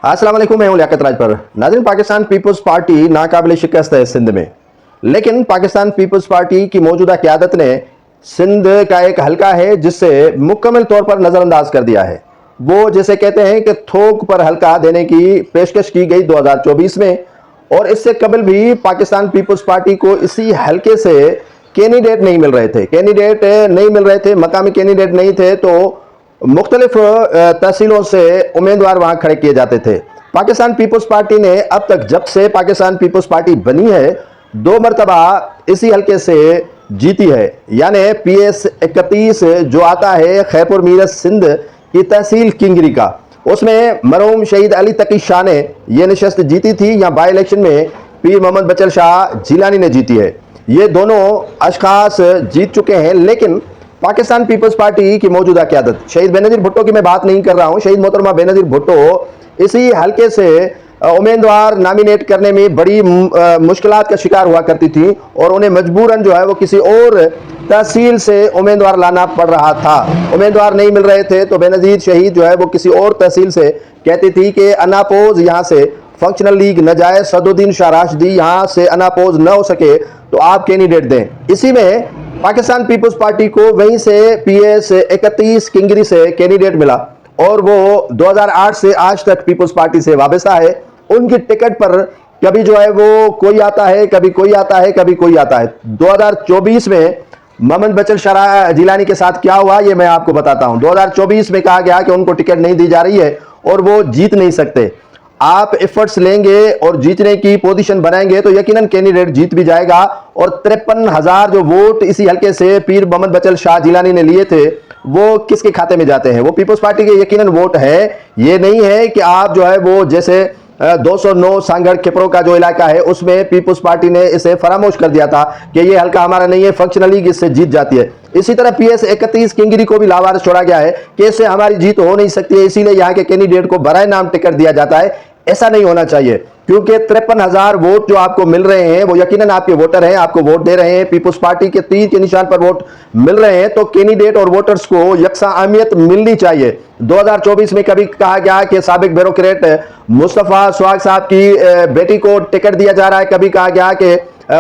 अस्सलाम वालेकुम, मैं हूं लियाकत राजपर। नाज़रीन, पाकिस्तान पीपल्स पार्टी नाकाबिल शिकस्त है सिंध में, लेकिन पाकिस्तान पीपल्स पार्टी की मौजूदा क़यादत ने सिंध का एक हल्का है जिससे मुकम्मल तौर पर नज़रअंदाज कर दिया है। वो जैसे कहते हैं कि थोक पर हल्का देने की पेशकश की गई 2024 में, और इससे कबल भी पाकिस्तान पीपल्स पार्टी को इसी हल्के से कैंडिडेट नहीं मिल रहे थे, मकामी कैंडिडेट नहीं थे, तो मुख्तलिफ तहसीलों से उम्मीदवार वहां खड़े किए जाते थे। पाकिस्तान पीपल्स पार्टी ने अब तक, जब से पाकिस्तान पीपल्स पार्टी बनी है, 2 मरतबा इसी हल्के से जीती है। यानी PS 31 जो आता है खैपुर मीरत सिंध की तहसील किंगरी का, उसमें मरहूम शहीद अली तकी शाह ने यह नशस्त जीती थी। यहाँ बाई इलेक्शन में पीर मोहम्मद बचल शाह जिलानी ने जीती है। ये दोनों अशखास जीत चुके हैं, लेकिन पाकिस्तान पीपल्स पार्टी की मौजूदा क़यादत, शहीद बेनज़ीर भुट्टो की मैं बात नहीं कर रहा हूं। शहीद मोहतरमा बेनज़ीर भुट्टो इसी हल्के से उम्मीदवार नामिनेट करने में बड़ी मुश्किलात का शिकार हुआ करती थी, और उन्हें मजबूरन जो है वो किसी और तहसील से उम्मीदवार लाना पड़ रहा था। उम्मीदवार नहीं मिल रहे थे तो बेनज़ीर शहीद जो है वो किसी और तहसील से कहती थी कि अनापोज यहाँ से फंक्शनल लीग न जाए, सदुद्दीन शाह राशिदी यहाँ से अनापोज न हो सके तो आप कैंडिडेट दें। इसी में पाकिस्तान पीपल्स पार्टी को वहीं से PS 31 किंगरी से कैंडिडेट मिला, और वो 2008 से आज तक पीपल्स पार्टी से वाबस्ता है। उनकी टिकट पर कभी जो है वो कोई आता है, कभी कोई आता है, कभी कोई आता है। 2024 में मोहम्मद बचल शाह जिलानी के साथ क्या हुआ ये मैं आपको बताता हूं। 2024 में कहा गया कि उनको टिकट नहीं दी जा रही है और वो जीत नहीं सकते। आप एफर्ट्स लेंगे और जीतने की पोजीशन बनाएंगे तो यकीनन कैंडिडेट जीत भी जाएगा। और 53,000 जो वोट इसी हल्के से पीर मोहम्मद बचल शाह जिलानी ने लिए थे, वो किसके खाते में जाते हैं? वो पीपल्स पार्टी के यकीनन वोट है। ये नहीं है कि आप जो है वो जैसे 209 सांगड़ खिपरो का जो इलाका है उसमें पीपल्स पार्टी ने इसे फरामोश कर दिया था कि ये हल्का हमारा नहीं है, फंक्शनल लीग इससे जीत जाती है। इसी तरह PS 31 किंगरी को भी लावारिस छोड़ा गया है कि इससे हमारी जीत हो नहीं सकती है, इसीलिए यहाँ के कैंडिडेट को बराए नाम टिकट दिया जाता है। ऐसा नहीं होना चाहिए, क्योंकि 53,000 वोट जो आपको मिल रहे हैं वो यकीनन आपके वोटर हैं, आपको वोट दे रहे हैं, पीपल्स पार्टी के तीर के निशान पर वोट मिल रहे हैं, तो कैंडिडेट और वोटर्स को यकसा अहमियत मिलनी चाहिए। 2024 में कभी कहा गया कि साबिक ब्यूरोक्रेट मुस्तफा स्वाग साहब की बेटी को टिकट दिया जा रहा है, कभी कहा गया कि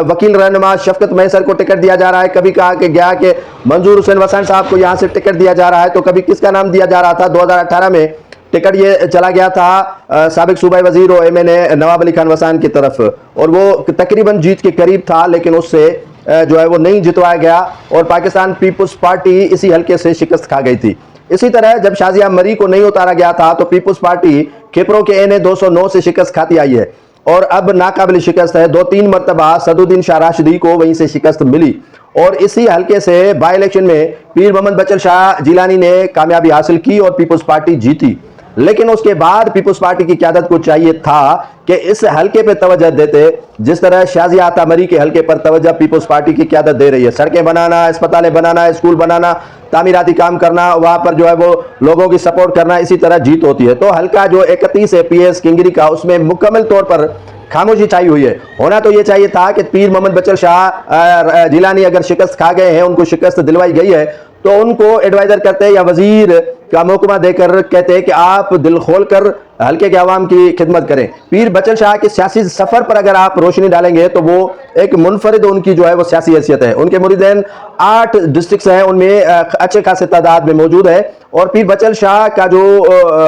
वकील रहनुमा शफकत मैसर को टिकट दिया जा रहा है, कभी कहा कि गया कि मंजूर हुसैन वसान साहब को यहां से टिकट दिया जा रहा है, तो कभी किसका नाम दिया जा रहा था। 2018 में टिकट ये चला गया था साबिक सूबाई वजीर और MNA नवाब अली खान वसान की तरफ, और वो तकरीबन जीत के करीब था, लेकिन उससे जो है वो नहीं जितवाया गया और पाकिस्तान पीपल्स पार्टी इसी हल्के से शिकस्त खा गई थी। इसी तरह जब शाजिया मरी को नहीं उतारा गया था तो पीपल्स पार्टी खिपरो के NA 209 से शिकस्त खाती आई है, और अब नाकाबिल शिकस्त है। 2-3 मरतबा सदुद्दीन शाह राशिदी को वहीं से शिकस्त मिली, और इसी हल्के से बाई इलेक्शन में पीर मोहम्मद बचल शाह जिलानी ने कामयाबी हासिल की और पीपल्स पार्टी जीती। लेकिन उसके बाद पीपल्स पार्टी की क़यादत को चाहिए था कि इस हल्के पे तवज्जो देते, जिस तरह शाजिया आता मरी के हल्के पर तवज्जो पीपल्स पार्टी की क़यादत दे रही है। सड़कें बनाना, अस्पतालें बनाना, स्कूल बनाना, तामीराती काम करना, वहां पर जो है वो लोगों की सपोर्ट करना, इसी तरह जीत होती है। तो हल्का जो 31 है PS किंगरी का, उसमें मुकम्मल तौर पर खामोशी छाई हुई है। होना तो ये चाहिए था कि पीर मोहम्मद बचल शाह जिलानी अगर शिकस्त खा गए हैं, उनको शिकस्त दिलवाई गई है, तो उनको एडवाइजर करते या वजीर का मौकमा देकर कहते हैं कि आप दिल खोल कर हल्के के आवाम की खिदमत करें। पीर बचल शाह के सियासी सफर पर अगर आप रोशनी डालेंगे तो वो एक मुनफरिद उनकी जो है वो सियासी हैसियत है। उनके मुरीदैन 8 डिस्ट्रिक्ट हैं, उनमें अच्छे खासे तादाद में मौजूद है। और पीर बचल शाह का जो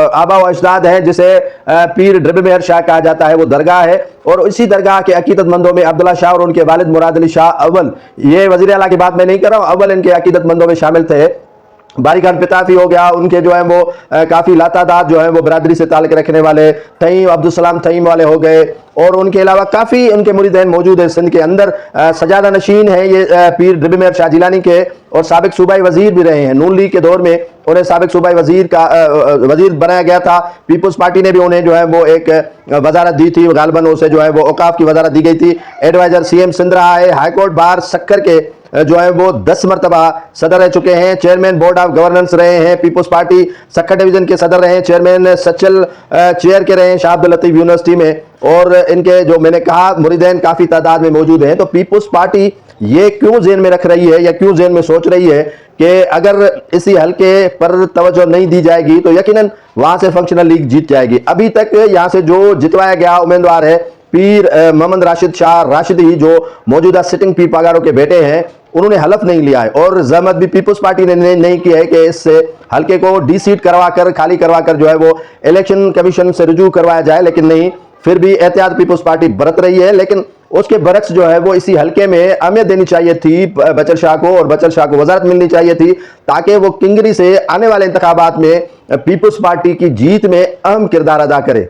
आबा व अजदाद है, जिसे पीर ड्रिब मेहर शाह कहा जाता है, वो दरगाह है, और इसी दरगाह के अकीदतमंदों में अब्दुल्ला शाह और उनके वालिद मुराद अली शाह अव्वल, ये वजीर आला की बात मैं नहीं कर रहा हूँ, अव्वल इनके अकीदतमंदों में शामिल थे। बारी खान पिताफी हो गया, उनके जो है वो काफी लातादाद जो है वो बरादरी से ताल्लुक रखने वाले तईम अब्दुल सलाम तईम वाले हो गए, और उनके अलावा काफी उनके मुरीदैन मौजूद है सिंध के अंदर। सजादा नशीन है ये पीर ड्रिब मेहर शाह जिलानी के, और साबिक सूबाई वजीर भी रहे हैं। नून लीग के दौर में उन्हें साबिक सूबाई वजीर का वजीर बनाया गया था। पीपल्स पार्टी ने भी उन्हें जो है वो एक वजारत दी थी, गालबन उसे जो है वो औकाफ की वजारत दी गई थी। एडवाइजर CM सिंध रहा है। हाईकोर्ट बार सक्कर के जो है वो 10 मरतबा सदर रह चुके हैं। चेयरमैन बोर्ड ऑफ गवर्नेंस रहे हैं। पीपल्स पार्टी सक्कर डिवीजन के सदर रहे हैं। चेयरमैन सचल चेयर के रहे हैं शाह अब्दुल लतीफ यूनिवर्सिटी में, और इनके जो मैंने कहा मुरीदैन काफी तादाद में मौजूद हैं। तो पीपल्स पार्टी ये क्यों जेन में रख रही है या क्यों जेन में सोच रही है कि अगर इसी हलके पर तवज्जो नहीं दी जाएगी तो यकीनन वहां से फंक्शनल लीग जीत जाएगी। अभी तक यहां से जो जितवाया गया उम्मीदवार है पीर मोहम्मद राशिद शाह राशिदी, जो मौजूदा सिटिंग पीर पागारो के बेटे हैं, उन्होंने हलफ नहीं लिया है और जहमत भी पीपुल्स पार्टी ने नहीं की है कि इस हलके को डीसीट करवाकर, खाली करवाकर जो है वो इलेक्शन कमीशन से रुजू करवाया जाए। लेकिन नहीं, फिर भी एहतियात पीपुल्स पार्टी बरत रही है। लेकिन उसके बरक्स जो है वो इसी हलके में अहमियत देनी चाहिए थी बचर शाह को, और बचर शाह को वजारत मिलनी चाहिए थी ताकि वो किंगरी से आने वाले इंतखाबात में पीपुल्स पार्टी की जीत में अहम किरदार अदा करे।